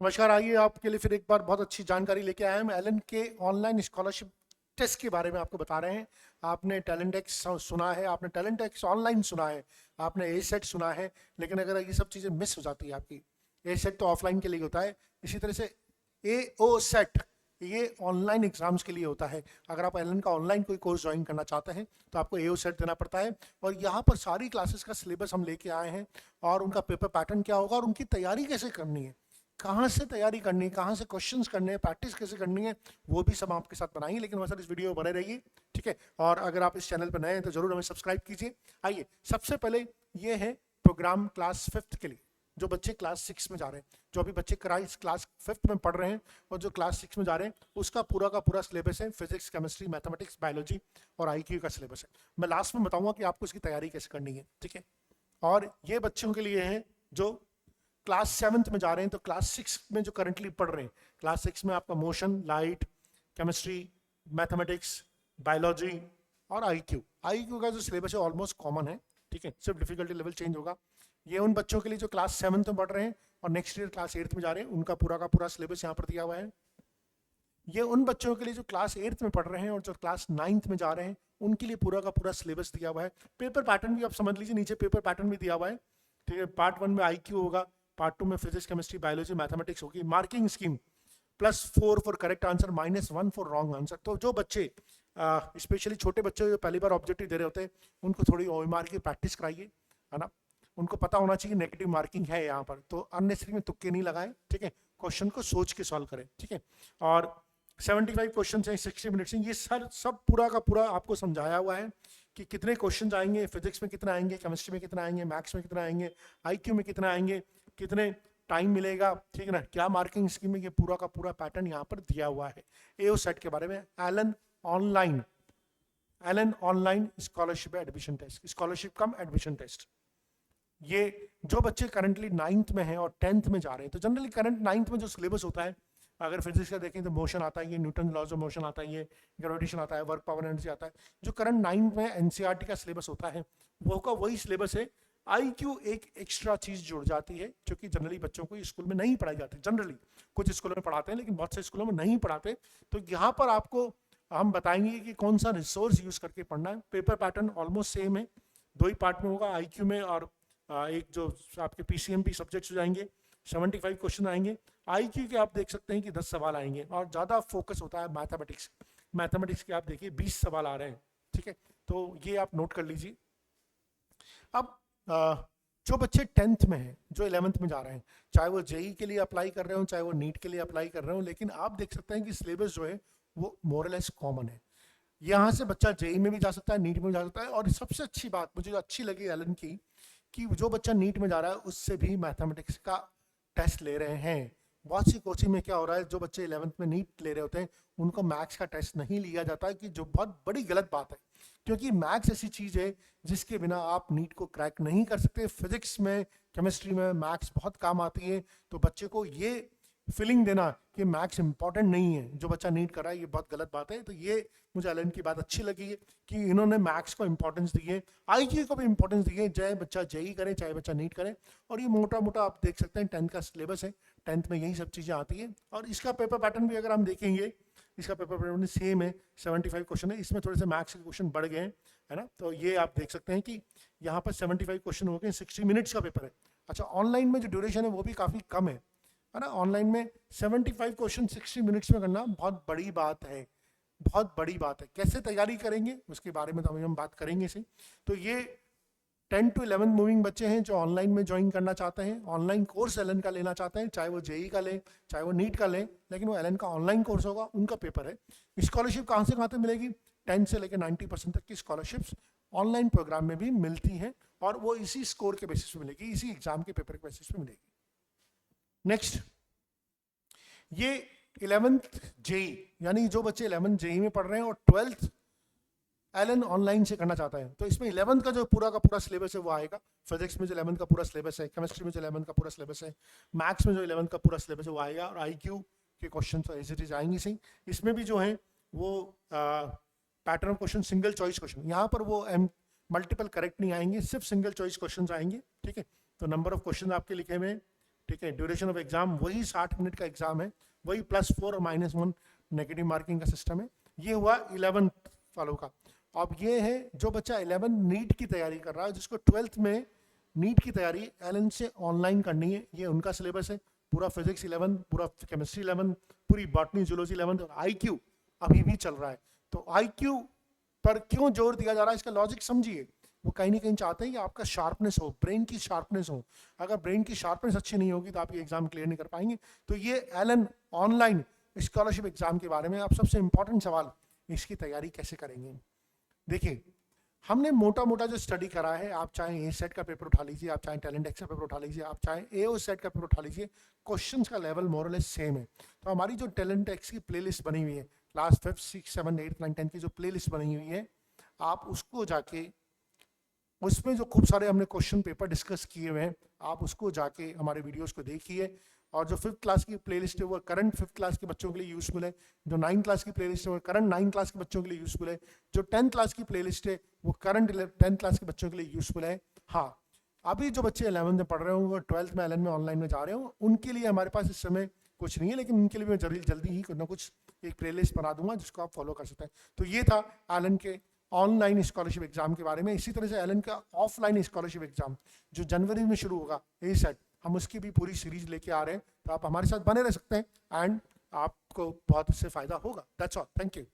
नमस्कार। आइए आपके लिए फिर एक बार बहुत अच्छी जानकारी लेके आए हैं। हम एलन के ऑनलाइन स्कॉलरशिप टेस्ट के बारे में आपको बता रहे हैं। आपने टैलेंट एक्स सुना है, आपने टैलेंट एक्स ऑनलाइन सुना है, आपने ए सेट सुना है, लेकिन अगर ये सब चीज़ें मिस हो जाती है आपकी, ए सेट तो ऑफलाइन के लिए होता है, इसी तरह से ए ओ सेट ये ऑनलाइन एग्जाम्स के लिए होता है। अगर आप एलन का ऑनलाइन कोई कोर्स ज्वाइन करना चाहते हैं तो आपको ए ओ सेट देना पड़ता है, और यहाँ पर सारी क्लासेस का सिलेबस हम लेके आए हैं, और उनका पेपर पैटर्न क्या होगा और उनकी तैयारी कैसे करनी है, कहाँ से तैयारी करनी है, कहाँ से क्वेश्चंस करने हैं, प्रैक्टिस कैसे करनी है, वो भी सब आपके साथ बनाएंगे। लेकिन वैसे इस वीडियो में बने रहिए, ठीक है। और अगर आप इस चैनल पर नए हैं तो जरूर हमें सब्सक्राइब कीजिए। आइए, सबसे पहले ये है प्रोग्राम क्लास 5th के लिए, जो बच्चे क्लास 6 में जा रहे हैं, जो अभी बच्चे क्लास 5th में पढ़ रहे हैं और जो क्लास 6 में जा रहे हैं, उसका पूरा का पूरा सिलेबस है। फिजिक्स, केमिस्ट्री, मैथमेटिक्स, बायोलॉजी और IQ का सिलेबस है। मैं लास्ट में बताऊंगा कि आपको इसकी तैयारी कैसे करनी है, ठीक है। और ये बच्चों के लिए है जो क्लास 7th में जा रहे हैं। तो क्लास 6 में जो करंटली पढ़ रहे हैं, क्लास 6 में आपका motion, light, chemistry, mathematics, biology और IQ का जो सिलेबस है ऑलमोस्ट कॉमन है, ठीक है। सिर्फ डिफिकल्टी लेवल चेंज होगा। ये उन बच्चों के लिए जो क्लास 7th में पढ़ रहे हैं और नेक्स्ट ईयर क्लास 8th में जा रहे हैं, उनका पूरा का पूरा सिलेबस यहाँ पर दिया हुआ है। ये उन बच्चों के लिए जो क्लास 8th में पढ़ रहे हैं और जो क्लास 9th में जा रहे हैं, उनके लिए पूरा का पूरा सिलेबस दिया हुआ है। पेपर पैटर्न भी आप समझ लीजिए, नीचे पेपर पैटर्न भी दिया हुआ है, ठीक है। पार्ट 1 में IQ होगा, पार्ट 2 में फिजिक्स, केमिस्ट्री, बायोलॉजी, मैथमेटिक्स होगी। Marking scheme +4 for correct answer, -1 for wrong answer. तो जो बच्चे स्पेशली छोटे बच्चे जो पहली बार ऑब्जेक्टिव दे रहे होते हैं, उनको थोड़ी OMR की प्रैक्टिस कराइए, है ना। उनको पता होना चाहिए नेगेटिव मार्किंग है यहाँ पर, तो अननेसेसरी में तुक्के नहीं लगाएं, ठीक है। क्वेश्चन को सोच के सॉल्व करें, ठीक है। और 75 क्वेश्चन हैं 60 मिनट्स में। ये सब पूरा का पूरा आपको समझाया हुआ है कि कितने क्वेश्चन आएंगे, फिजिक्स में कितने आएंगे, केमिस्ट्री में कितने आएंगे, मैथ्स में कितने आएंगे, IQ में कितने आएंगे, कितने टाइम मिलेगा, ठीक है ना, क्या मार्किंग स्कीम में, ये पूरा का पूरा पैटर्न यहाँ पर दिया हुआ है। AO सेट के बारे में Allen online scholarship admission test, scholarship cum admission test. ये जो बच्चे करंटली 9th में हैं और 10th में जा रहे हैं, तो जनरली करंट 9th में जो सिलेबस होता है, अगर फिजिक्स का देखें तो मोशन आता है, ये न्यूटन लॉज ऑफ मोशन आता है, ये ग्रेविटेशन आता है, वर्क पावर एनर्जी आता है। जो करंट 9th में NCERT का सिलेबस होता है, वो का वही सिलेबस है। IQ एक एक्स्ट्रा चीज जुड़ जाती है, जो कि जनरली बच्चों को स्कूल में नहीं पढ़ाई जाती। जनरली कुछ स्कूलों में पढ़ाते हैं, लेकिन बहुत से स्कूलों में नहीं पढ़ाते। तो यहाँ पर आपको हम बताएंगे कि कौन सा रिसोर्स यूज करके पढ़ना है। पेपर पैटर्न ऑलमोस्ट सेम है, 2 ही पार्ट में होगा, IQ में, और एक जो आपके PCMP सब्जेक्ट्स हो जाएंगे, 75 क्वेश्चन आएंगे। IQ के आप देख सकते हैं कि 10 सवाल आएंगे, और ज़्यादा फोकस होता है मैथमेटिक्स के आप देखिए 20 सवाल आ रहे हैं, ठीक है। तो ये आप नोट कर लीजिए। अब जो बच्चे 10th में हैं, जो 11th में जा रहे हैं, चाहे वो JEE के लिए अप्लाई कर रहे हो, चाहे वो नीट के लिए अप्लाई कर रहे हो, लेकिन आप देख सकते हैं कि सिलेबस जो है वो मोरलेस कॉमन है। यहाँ से बच्चा JEE में भी जा सकता है, नीट में भी जा सकता है। और सबसे अच्छी बात मुझे जो अच्छी लगी एलन की, कि जो बच्चा नीट में जा रहा है उससे भी मैथमेटिक्स का टेस्ट ले रहे हैं। बहुत सी कोचिंग में क्या हो रहा है, जो बच्चे 11th में नीट ले रहे होते हैं, उनको मैथ्स का टेस्ट नहीं लिया जाता है, कि जो बहुत बड़ी गलत बात है, क्योंकि मैथ्स ऐसी चीज़ है जिसके बिना आप नीट को क्रैक नहीं कर सकते। फिजिक्स में, केमिस्ट्री में मैथ्स बहुत काम आती है। तो बच्चे को ये फीलिंग देना कि मैथ्स इंपॉर्टेंट नहीं है जो बच्चा नीट कर रहा है, ये बहुत गलत बात है। तो ये मुझे एलन की बात अच्छी लगी है कि इन्होंने मैथ्स को इंपॉर्टेंस दी है, IQ को भी इंपॉर्टेंस दी है, चाहे बच्चा JEE करे, चाहे बच्चा नीट करे। और ये मोटा मोटा आप देख सकते हैं 10th का सिलेबस है, 10th में यही सब चीज़ें आती है। और इसका पेपर पैटर्न भी अगर हम देखेंगे, इसका पेपर पैटर्न सेम है, 75 क्वेश्चन है। इसमें थोड़े से मैथ्स के क्वेश्चन बढ़ गए हैं, है ना। तो ये आप देख सकते हैं कि यहाँ पर 75 क्वेश्चन हो गए, 60 मिनट्स का पेपर है। अच्छा, ऑनलाइन में जो ड्यूरेशन है वो भी काफ़ी कम है ना। ऑनलाइन में 75 क्वेश्चन 60 मिनट्स में करना बहुत बड़ी बात है, बहुत बड़ी बात है। कैसे तैयारी करेंगे उसके बारे में तो हम बात करेंगे सही। तो ये 10 to 11 मूविंग बच्चे हैं जो ऑनलाइन में ज्वाइन करना चाहते हैं, ऑनलाइन कोर्स एलन का लेना चाहते हैं, चाहे वो JEE का लें, चाहे वो नीट का लें, लेकिन वो एलन का ऑनलाइन कोर्स होगा, उनका पेपर है। स्कॉलरशिप कहाँ से कहाँ तक मिलेगी? 10 से लेकर 90% तक की स्कॉलरशिप्स ऑनलाइन प्रोग्राम में भी मिलती हैं, और वो इसी स्कोर के बेसिस पे मिलेगी, इसी एग्जाम के पेपर के बेसिस पे मिलेगी। नेक्स्ट, ये 11th JEE, यानी जो बच्चे 11th JEE में पढ़ रहे हैं और 12th एलन ऑनलाइन से करना चाहता है, तो इसमें 11th का जो पूरा का पूरा सिलेबस है वो आएगा। फिजिक्स में जो 11th का पूरा सिलेबस है, केमिस्ट्री में जो 11th का पूरा सिलेबस है, मैथ्स में जो 11th का पूरा सिलेबस है वो आएगा, और IQ के क्वेश्चन तो एज इट इज आएंगे सही। इसमें भी जो है वो pattern question, single choice question, यहाँ पर वो मल्टीपल करेक्ट नहीं आएंगे, सिर्फ सिंगल चॉइस क्वेश्चन आएंगे, ठीक है। तो नंबर ऑफ क्वेश्चन आपके लिखे हुए हैं ठीक है, ड्यूरेशन ऑफ एग्जाम वही 60 मिनट का एग्जाम है, वही +4 और -1 नेगेटिव मार्किंग का सिस्टम है। ये हुआ 11 वालों का। अब ये है जो बच्चा 11 नीट की तैयारी कर रहा है, जिसको 12th में नीट की तैयारी एलन से ऑनलाइन करनी है, ये उनका सिलेबस है। पूरा फिजिक्स 11, पूरा केमिस्ट्री 11, पूरी बॉटनी जूलॉजी 11 और आईक्यू अभी भी चल रहा है। तो आईक्यू पर क्यों जोर दिया जा रहा है, इसका लॉजिक समझिए। वो कहीं ना कहीं चाहते हैं कि आपका शार्पनेस हो, ब्रेन की शार्पनेस हो। अगर ब्रेन की शार्पनेस अच्छी नहीं होगी तो आप ये एग्जाम क्लियर नहीं कर पाएंगे। तो ये एलन ऑनलाइन स्कॉलरशिप एग्जाम के बारे में आप सबसे इंपॉर्टेंट सवाल, इसकी तैयारी कैसे करेंगे। देखिए, हमने मोटा मोटा जो स्टडी करा है, आप चाहे ए सेट का पेपर उठा लीजिए, आप चाहे टैलेंट एक्स का पेपर उठा लीजिए, आप चाहे एओ सेट का पेपर उठा लीजिए, क्वेश्चंस का लेवल मोरलेस सेम है। तो हमारी जो टैलेंट एक्स की प्लेलिस्ट बनी हुई है, क्लास 5, 6, 7, 8, 9, 10 की जो प्लेलिस्ट बनी हुई है, आप उसको जाके, उसमें जो खूब सारे हमने क्वेश्चन पेपर डिस्कस किए हुए हैं, आप उसको जाके हमारे वीडियोस को देखिए। और जो 5th क्लास की प्लेलिस्ट है वो करंट 5th क्लास के बच्चों के लिए यूजफुल है। जो 9th क्लास की प्लेलिस्ट है वो करंट 9th क्लास के बच्चों के लिए यूजफुल है। जो 10th क्लास की प्लेलिस्ट है वो करंट 10th क्लास के बच्चों के लिए यूजफुल है। हाँ, अभी जो बच्चे 11th में पढ़ रहे हो, वो 12th में एलन में ऑनलाइन में जा रहे हो, उनके लिए हमारे पास इस समय कुछ नहीं है, लेकिन उनके लिए मैं जल्दी ही कुछ ना कुछ एक प्लेलिस्ट बना दूंगा जिसको आप फॉलो कर सकते हैं। तो ये था एलन के ऑनलाइन स्कॉलरशिप एग्जाम के बारे में। इसी तरह से एलन का ऑफलाइन स्कॉलरशिप एग्जाम जो जनवरी में शुरू होगा, ए सेट, हम उसकी भी पूरी सीरीज लेके आ रहे हैं। तो आप हमारे साथ बने रह सकते हैं एंड आपको बहुत इससे फायदा होगा। That's all, thank you.